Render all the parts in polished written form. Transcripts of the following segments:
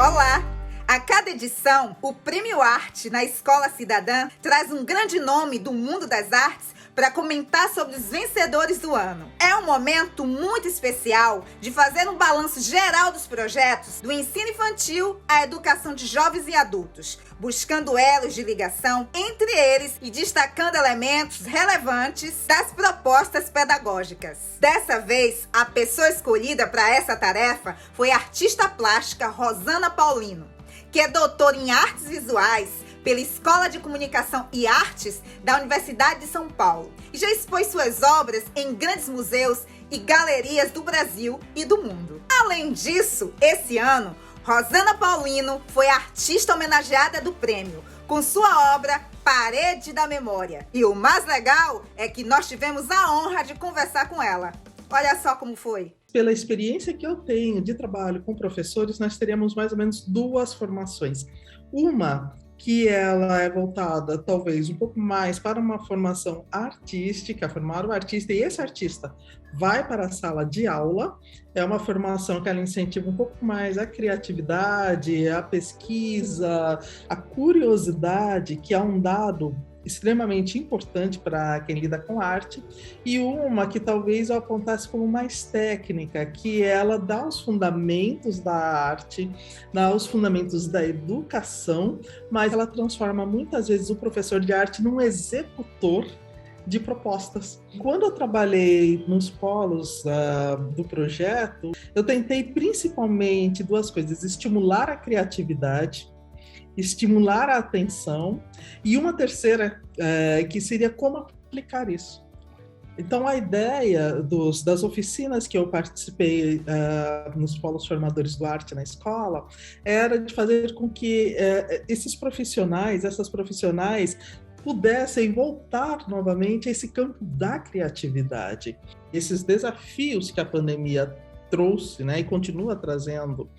Olá! A cada edição, o Prêmio Arte na Escola Cidadã traz um grande nome do mundo das artes para comentar sobre os vencedores do ano. É um momento muito especial de fazer um balanço geral dos projetos do ensino infantil à educação de jovens e adultos, buscando elos de ligação entre eles e destacando elementos relevantes das propostas pedagógicas. Dessa vez, a pessoa escolhida para essa tarefa foi a artista plástica Rosana Paulino, que é doutora em artes visuais pela Escola de Comunicação e Artes da Universidade de São Paulo e já expôs suas obras em grandes museus e galerias do Brasil e do mundo. Além disso, esse ano, Rosana Paulino foi a artista homenageada do prêmio, com sua obra Parede da Memória. E o mais legal é que nós tivemos a honra de conversar com ela. Olha só como foi. Pela experiência que eu tenho de trabalho com professores, nós teríamos mais ou menos duas formações. Uma que ela é voltada, talvez, um pouco mais para uma formação artística, formar o artista, e esse artista vai para a sala de aula. É uma formação que ela incentiva um pouco mais a criatividade, a pesquisa, a curiosidade, que é um dado extremamente importante para quem lida com arte, e uma que talvez eu apontasse como mais técnica, que ela dá os fundamentos da arte, dá os fundamentos da educação, mas ela transforma muitas vezes o professor de arte num executor de propostas. Quando eu trabalhei nos polos do projeto, eu tentei principalmente duas coisas: estimular a criatividade, estimular a atenção, e uma terceira que seria como aplicar isso. Então, a ideia das oficinas que eu participei nos polos formadores do arte na escola era de fazer com que essas profissionais pudessem voltar novamente a esse campo da criatividade. Esses desafios que a pandemia trouxe, né, e continua trazendo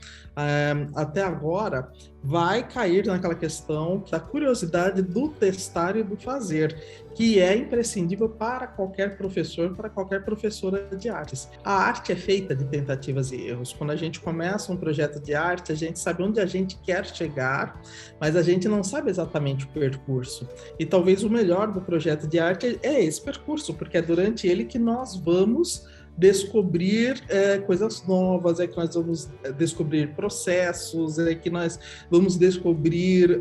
até agora, vai cair naquela questão da curiosidade do testar e do fazer, que é imprescindível para qualquer professor, para qualquer professora de artes. A arte é feita de tentativas e erros. Quando a gente começa um projeto de arte, a gente sabe onde a gente quer chegar, mas a gente não sabe exatamente o percurso. E talvez o melhor do projeto de arte é esse percurso, porque é durante ele que nós vamos descobrir coisas novas, é que nós vamos descobrir processos, é que nós vamos descobrir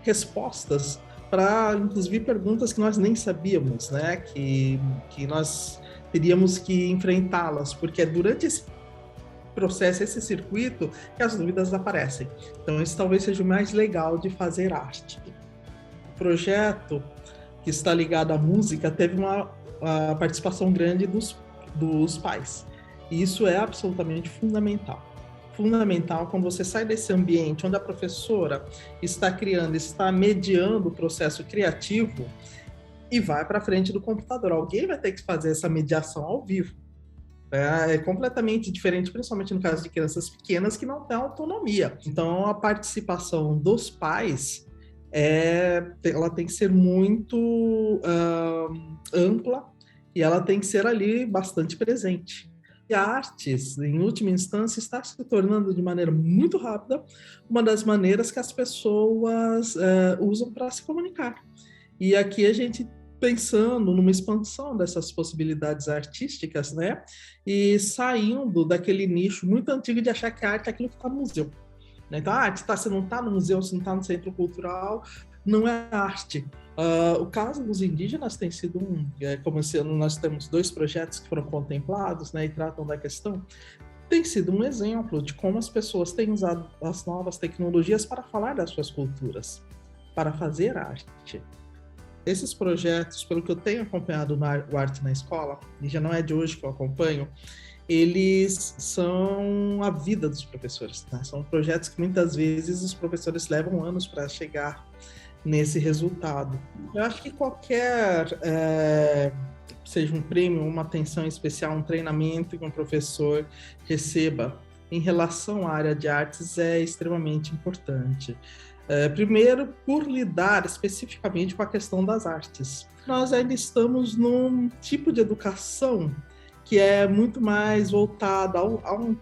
respostas para, inclusive, perguntas que nós nem sabíamos, né? Que nós teríamos que enfrentá-las, porque é durante esse processo, esse circuito, que as dúvidas aparecem. Então, esse talvez seja o mais legal de fazer arte. O projeto que está ligado à música teve uma participação grande dos pais. E isso é absolutamente fundamental. Fundamental quando você sai desse ambiente onde a professora está criando, está mediando o processo criativo e vai para frente do computador. Alguém vai ter que fazer essa mediação ao vivo. É completamente diferente, principalmente no caso de crianças pequenas que não têm autonomia. Então, a participação dos pais ela tem que ser muito ampla, e ela tem que ser ali bastante presente. E a artes, em última instância, está se tornando de maneira muito rápida uma das maneiras que as pessoas usam para se comunicar. E aqui a gente pensando numa expansão dessas possibilidades artísticas, né? E saindo daquele nicho muito antigo de achar que a arte é aquilo que está no museu. Então, a arte, se não está no museu, se não está no centro cultural, não é arte. O caso dos indígenas tem sido como esse ano nós temos 2 projetos que foram contemplados, né, e tratam da questão, tem sido um exemplo de como as pessoas têm usado as novas tecnologias para falar das suas culturas, para fazer arte. Esses projetos, pelo que eu tenho acompanhado o Arte na Escola, e já não é de hoje que eu acompanho, eles são a vida dos professores, né? São projetos que muitas vezes os professores levam anos para chegar nesse resultado. Eu acho que qualquer, seja um prêmio, uma atenção especial, um treinamento que um professor receba em relação à área de artes é extremamente importante. Primeiro, por lidar especificamente com a questão das artes. Nós ainda estamos num tipo de educação que é muito mais voltada a um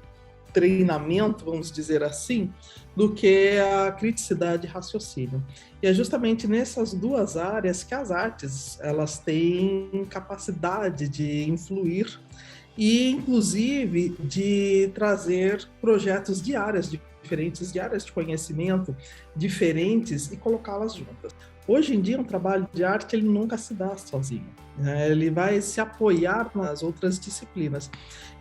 treinamento, vamos dizer assim, do que a criticidade e raciocínio. E é justamente nessas duas áreas que as artes elas têm capacidade de influir e, inclusive, de trazer projetos de áreas diferentes, de áreas de conhecimento diferentes e colocá-las juntas. Hoje em dia, um trabalho de arte ele nunca se dá sozinho, né? Ele vai se apoiar nas outras disciplinas.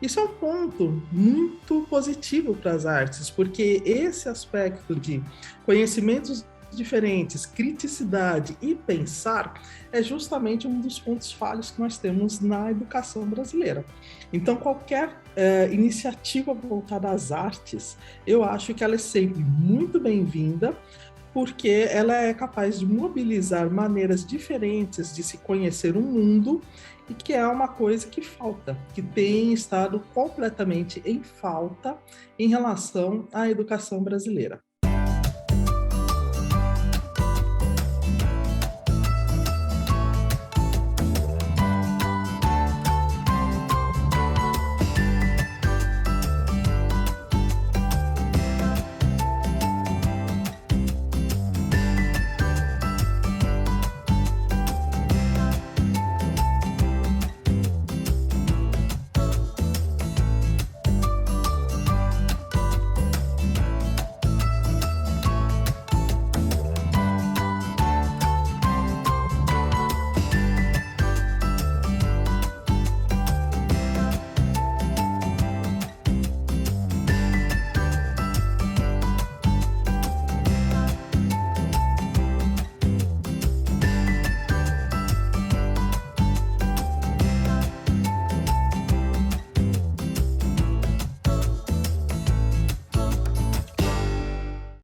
Isso é um ponto muito positivo para as artes, porque esse aspecto de conhecimentos diferentes, criticidade e pensar é justamente um dos pontos falhos que nós temos na educação brasileira. Então, qualquer iniciativa voltada às artes, eu acho que ela é sempre muito bem-vinda, porque ela é capaz de mobilizar maneiras diferentes de se conhecer o mundo e que é uma coisa que falta, que tem estado completamente em falta em relação à educação brasileira.